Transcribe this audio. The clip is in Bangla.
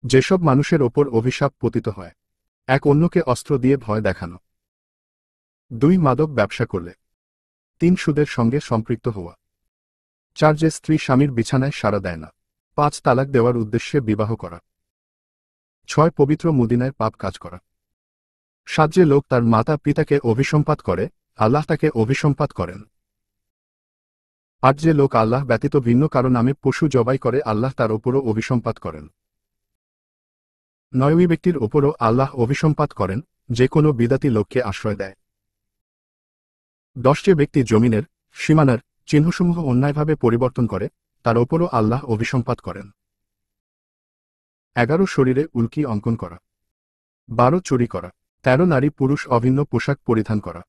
যেসব মানুষের ওপর অভিশাপ পতিত হয়, এক অন্যকে অস্ত্র দিয়ে ভয় দেখানো। 2 মাদক ব্যবসা করলে। 3 সুদের সঙ্গে সম্পৃক্ত হওয়া। 4 যে স্ত্রী স্বামীর বিছানায় সাড়া দেয় না। 5 তালাক দেওয়ার উদ্দেশ্যে বিবাহ করা। 6 পবিত্র মদিনায় পাপ কাজ করা। 7 যে লোক তার মাতা পিতাকে অভিসম্পাত করে, আল্লাহ তাকে অভিসম্পাত করেন। 8 যে লোক আল্লাহ ব্যতীত ভিন্ন কারো নামে পশু জবাই করে, আল্লাহ তার ওপরও অভিসম্পাত করেন। 9 ওই ব্যক্তির ওপরও আল্লাহ অভিসম্পাত করেন, যে কোনো বিদাতি লোককে আশ্রয় দেয়। 10 যে ব্যক্তি জমিনের সীমানার চিহ্নসমূহ অন্যায়ভাবে পরিবর্তন করে, তার ওপরও আল্লাহ অভিসম্পাত করেন। 11 শরীরে উল্কি অঙ্কন করা। 12 চুরি করা। 13 নারী পুরুষ অভিন্ন পোশাক পরিধান করা।